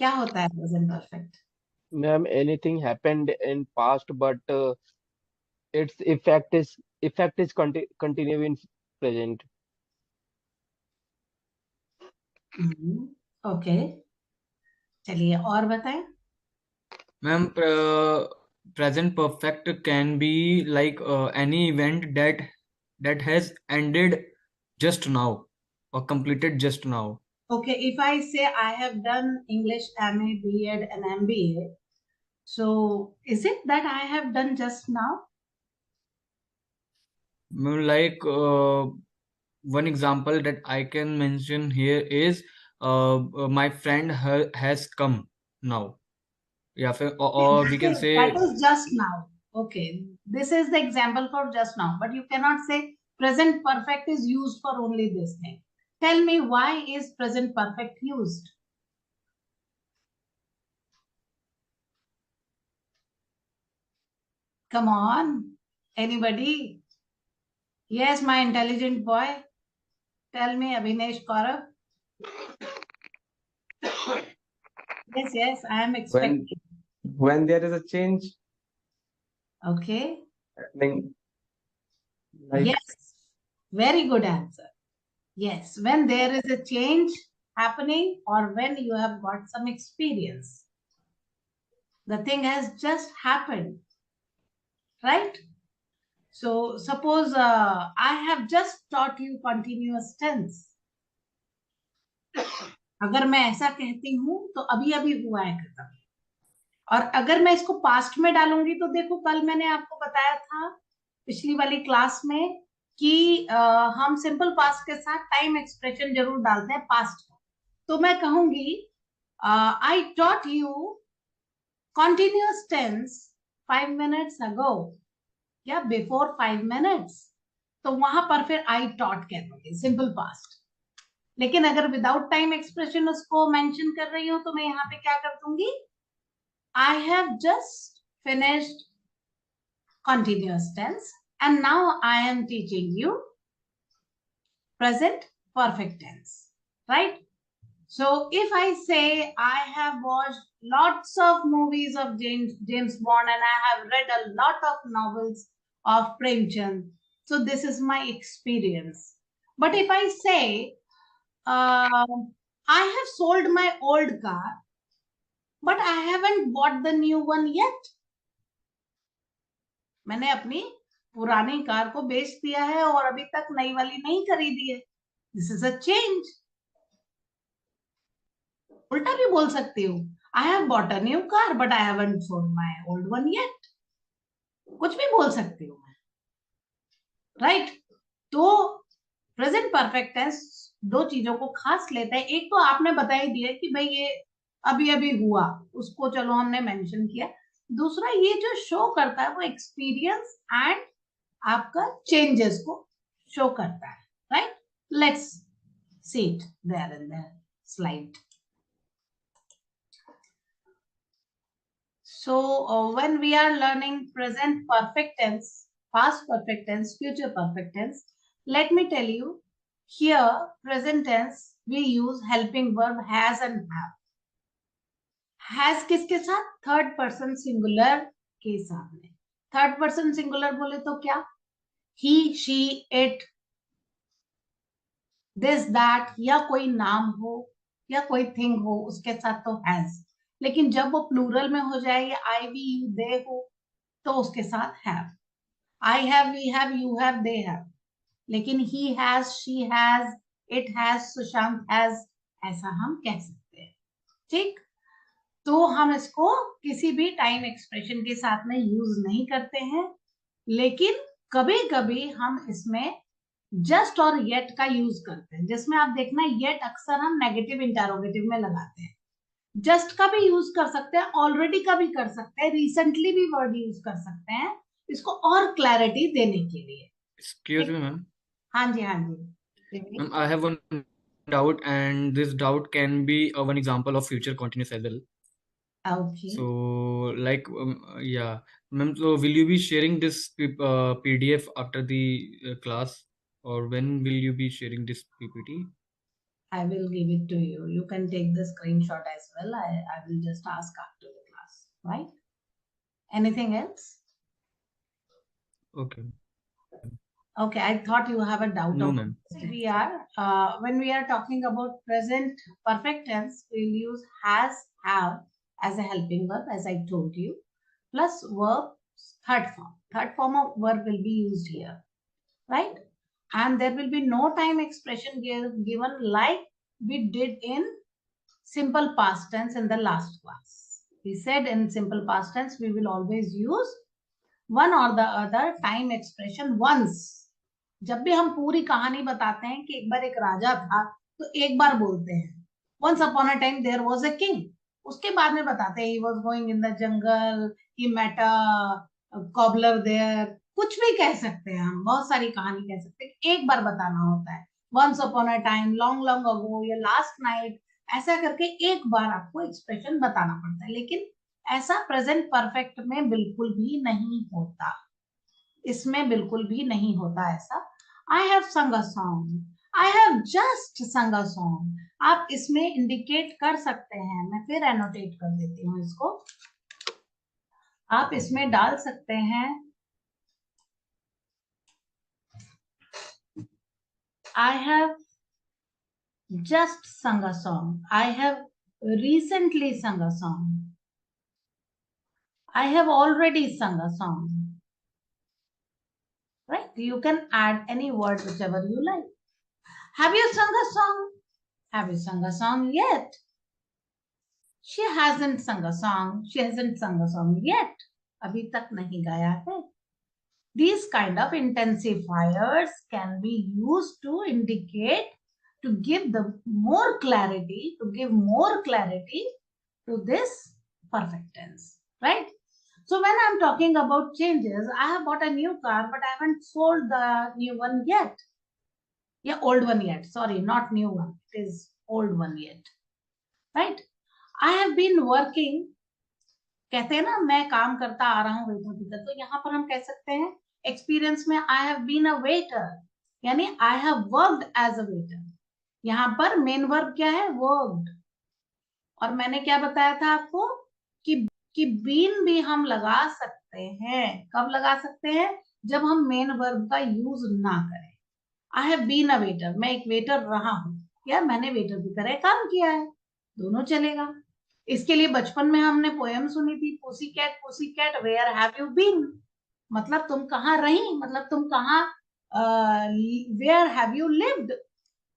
क्या होता है present perfect? Ma'am, anything happened in past, but its effect is continue in present. Okay, चलिए और बताएं। Ma'am, present perfect can be like any event that has ended just now or completed just now. Okay, if I say I have done English MA, B.Ed and MBA, so is it that I have done just now? Ma'am, like one example that I can mention here is my friend has come now. Yeah, or we can That say, is just now. Okay, this is the example for just now, but you cannot say present perfect is used for only this thing. Tell me, why is present perfect used? Come on, anybody? Yes, my intelligent boy. Tell me, Abhinesh Kaurav. Yes, I am expecting. When there is a change, Okay. happening, like Yes, very good answer. Yes, when there is a change happening or when you have got some experience. The thing has just happened, right? So suppose I have just taught you continuous tense. अगर मैं ऐसा कहती हूं तो अभी अभी हुआ है खत्म, और अगर मैं इसको पास्ट में डालूंगी तो देखो, कल मैंने आपको बताया था पिछली वाली क्लास में कि हम सिंपल पास्ट के साथ टाइम एक्सप्रेशन जरूर डालते हैं पास्ट का। तो मैं कहूंगी I taught you continuous tense 5 minutes ago या बिफोर 5 minutes, तो वहां पर फिर आई टॉट कह दूंगी सिंपल पास्ट। लेकिन अगर विदाउट टाइम एक्सप्रेशन उसको मेंशन कर रही हूं तो मैं यहाँ पे क्या कर दूंगी, I have just finished continuous tense and now I am teaching you present perfect tense, right? So if I say I have watched lots of movies of James Bond and I have read a lot of novels of Premchand, so this is my experience. But if I say I have sold my old car but I haven't bought the new one yet, मैंने अपनी पुरानी car को बेच दिया है और अभी तक नई वाली नहीं खरीदी है, दिस इज अ चेंज। उल्टा भी बोल सकती हूँ, I have bought a new car but I haven't sold my old one yet, कुछ भी बोल सकती हूँ मैं, राइट? तो प्रेजेंट परफेक्ट टेंस दो चीजों को खास लेता है। एक तो आपने बता ही दिया कि भाई ये अभी अभी हुआ, उसको चलो हमने मेंशन किया। दूसरा ये जो शो करता है वो एक्सपीरियंस एंड आपका चेंजेस को शो करता है, right? Let's see it there in the slide. So when we are learning present perfect tense, past perfect tense, future perfect tense, let me tell you, here present tense we use helping verb has and have. Has किसके साथ? Third person singular के साथ में। Third person singular बोले तो क्या? ही, she, it, this, that, या कोई नाम हो या कोई थिंग हो उसके साथ तो हैज। लेकिन जब वो प्लूरल में हो जाए या आई, वी, यू, दे हो तो उसके साथ have. I have, we have, you have, they have. लेकिन he has, she has, it has, Sushant has, ऐसा हम कह सकते हैं, ठीक? तो हम इसको किसी भी टाइम एक्सप्रेशन के साथ में यूज नहीं करते हैं, लेकिन कभी कभी हम इसमें जस्ट और येट का यूज करते हैं, जिसमें आप देखना येट अक्सर हम नेगेटिव इंटरोगेटिव में लगाते हैं। जस्ट का भी यूज कर सकते हैं, ऑलरेडी का भी कर सकते हैं, रिसेंटली भी वर्ड यूज कर सकते हैं, इसको और क्लैरिटी देने के लिए। excuse me, ma'am. हाँ जी, हाँ जी। Ma'am, I have one doubt, and this doubt can be one example of future continuous as well. Okay. So, like, yeah, ma'am. So, will you be sharing this PDF after the class, or when will you be sharing this PPT? I will give it to you. You can take the screenshot as well. I will just ask after the class, right? Anything else? Okay. Okay, I thought you have a doubt. No, of ma'am. We are when we are talking about present perfect tense, we'll use has, have as a helping verb, as I told you, plus verb third form. Third form of verb will be used here, right? And there will be no time expression given like we did in simple past tense in the last class. We said in simple past tense we will always use one or the other time expression once. जब भी हम पूरी कहानी बताते हैं कि एक बार एक राजा था, तो एक बार बोलते हैं once upon a time there was a king. उसके बाद में बताते हैं he was going in the jungle, he met a cobbler there. कुछ भी कह सकते हैं हम, बहुत सारी कहानी कह सकते हैं, एक बार बताना होता है once upon a time, long long ago या last night, ऐसा करके एक बार आपको एक्सप्रेशन बताना पड़ता है. लेकिन ऐसा प्रेजेंट परफेक्ट में बिल्कुल भी नहीं होता. इसमें बिल्कुल भी नहीं होता ऐसा. I have sung a song. I have just sung a song. आप इसमें इंडिकेट कर सकते हैं. मैं फिर एनोटेट कर देती हूँ इसको. आप इसमें डाल सकते हैं I have just sung a song. I have recently sung a song. I have already sung a song. Right? You can add any word whichever you like. Have you sung a song? Have you sung a song yet? She hasn't sung a song. She hasn't sung a song yet. अभी तक नहीं गाया है. These kind of intensifiers can be used to indicate, to give the more clarity, to this perfect tense, right? So when I'm talking about changes, I have bought a new car, but I haven't sold the new one yet. Yeah, old one yet. Sorry, not new one. It is old one yet, right? I have been working. कहते हैं ना, मैं काम करता आ रहा हूँ waiter की तरह. तो यहाँ पर हम कह सकते हैं एक्सपीरियंस में I have been a waiter, यानी I have worked as a waiter. यहाँ पर मेन वर्ब क्या है? वर्कड. और मैंने क्या बताया था आपको कि बीन भी हम लगा सकते हैं. कब लगा सकते हैं? जब हम मेन वर्ब का यूज ना करें. I have been a waiter, मैं एक वेटर रहा हूं, या मैंने वेटर की तरह काम किया है, दोनों चलेगा. इसके लिए बचपन में हमने पोएम सुनी थी, pussy cat where have you been. मतलब तुम कहाँ रही, मतलब तुम कहाँ, वेयर हैव यू लिव्ड.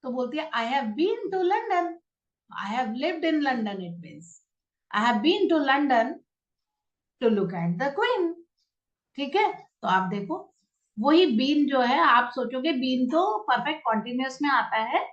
तो बोलती है I have been to London. I have lived in London. It means I have been to London to look at the queen. ठीक है. तो आप देखो, वही बीन जो है, आप सोचोगे बीन तो परफेक्ट कॉन्टिन्यूअस में आता है.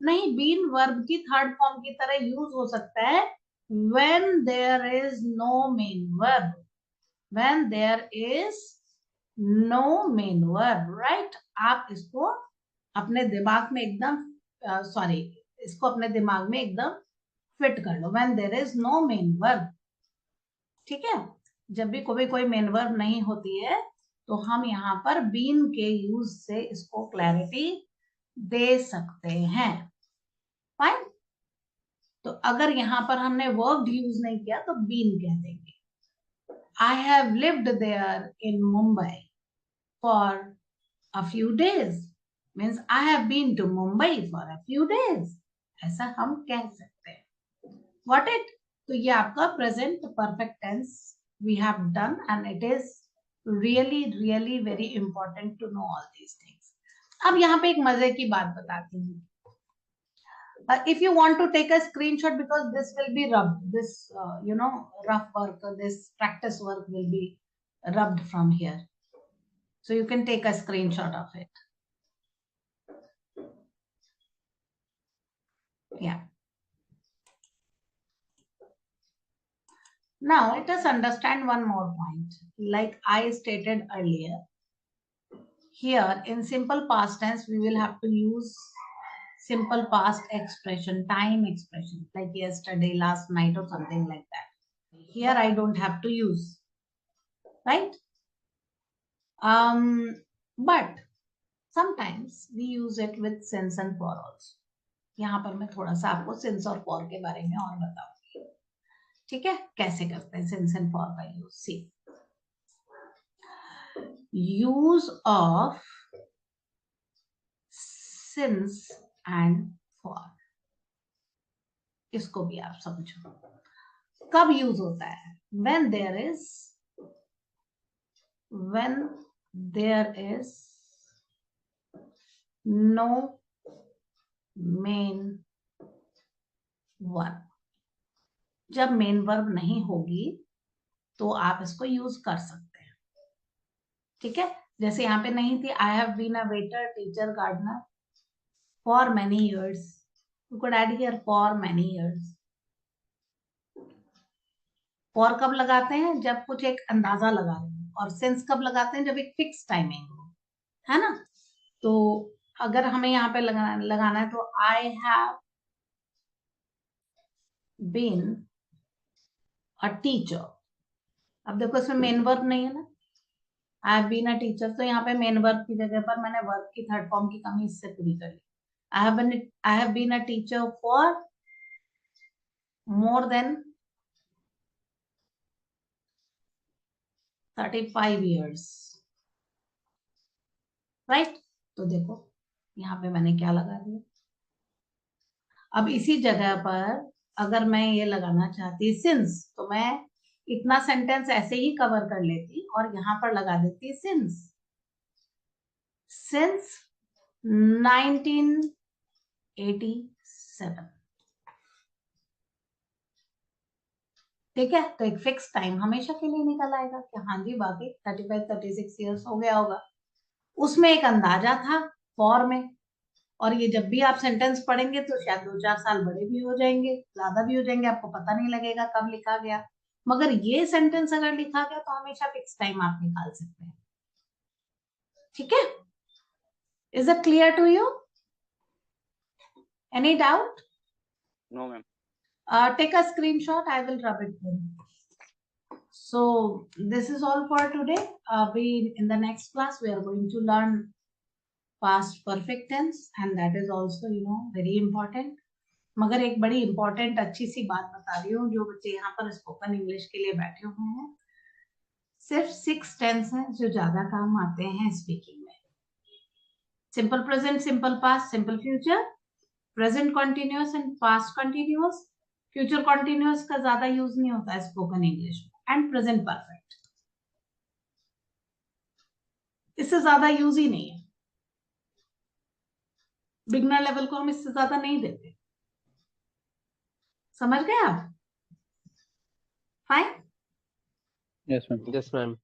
नहीं, बीन वर्ब की थर्ड फॉर्म की तरह यूज हो सकता है when there is no main verb. When there is no main verb, right? आप इसको अपने दिमाग में एकदम इसको अपने दिमाग में एकदम फिट कर लो. When there is no main verb. ठीक है. जब भी कोई मेन वर्ब नहीं होती है, तो हम यहाँ पर बीन के यूज से इसको क्लैरिटी दे सकते हैं. फाइन. तो अगर यहाँ पर हमने वर्ब यूज नहीं किया तो बीन कह देंगे. I have lived there in Mumbai for a few days. Means I have been to Mumbai for a few days. ऐसा हम कह सकते हैं. Got it? तो ये आपका present perfect tense we have done, and it is really very important to know all these things. अब यहाँ पे एक मजे की बात बताती हूँ. If you want to take a screenshot, because this will be rubbed, this rough work, this practice work will be rubbed from here, so you can take a screenshot of it. Yeah. Now let us understand one more point. Like I stated earlier, here in simple past tense we will have to use simple past expression, time expression, like yesterday, last night, or something like that. Here I don't have to use, right? But sometimes we use it with since and for also. यहाँ पर मैं थोड़ा सा आपको since और for के बारे में और बताऊंगी, ठीक है, कैसे करते हैं सिंस एंड फॉर का use. See, use of since and for, इसको भी आप समझो। कब यूज होता है? when there is no main verb। जब मेन वर्ब नहीं होगी तो आप इसको यूज कर सकते हैं, ठीक है। जैसे यहाँ पे नहीं थी, I have been a waiter, teacher, gardener for many years, you could add here for many years. For कब लगाते हैं? जब कुछ एक अंदाजा लगा रहे हैं, और सिंस कब लगाते हैं? जब एक फिक्स टाइमिंग हो, है ना। तो अगर हमें यहाँ पे लगाना है तो I have been a teacher. अब देखो इसमें मेन वर्ब नहीं है ना, I have been a teacher, तो यहाँ पे मेन वर्ब की जगह पर मैंने वर्ब की थर्ड फॉर्म की कमी इससे पूरी कर ली। I have been a teacher for more than 35 years, right. तो देखो यहाँ पे मैंने क्या लगा दिया। अब इसी जगह पर अगर मैं ये लगाना चाहती सिंस, तो मैं इतना सेंटेंस ऐसे ही कवर कर लेती और यहाँ पर लगा देती सिंस 1987, ठीक है। तो एक फिक्स टाइम हमेशा के लिए निकल आएगा कि हाँ जी बाकी 35-36 ईयर्स हो गया होगा। उसमें एक अंदाजा था फॉर में, और ये जब भी आप सेंटेंस पढ़ेंगे तो शायद 2-4 साल बड़े भी हो जाएंगे, ज्यादा भी हो जाएंगे, आपको पता नहीं लगेगा कब लिखा गया। मगर ये सेंटेंस अगर लिखा गया तो हमेशा फिक्स टाइम आप निकाल सकते हैं, ठीक है। Is it clear to you? Any doubt? No, ma'am. Take a screenshot, I will rub it in. So this is all for today. In the next class we are going to learn past perfect tense, and that is also very important. मगर एक बड़ी important अच्छी सी बात बता रही हूँ, जो बच्चे यहाँ पर स्पोकन इंग्लिश के लिए बैठे हुए हैं, सिर्फ 6 टेंस हैं जो ज्यादा काम आते हैं स्पीकिंग में। Simple present, simple past, simple future, present continuous and past continuous. Future continuous का ज्यादा यूज नहीं होता है स्पोकन इंग्लिश में, एंड प्रेजेंट परफेक्ट, इससे ज्यादा यूज ही नहीं है। बिगनर लेवल को हम इससे ज्यादा नहीं देते, समझ गए आप? Fine. Yes, ma'am. Yes, ma'am.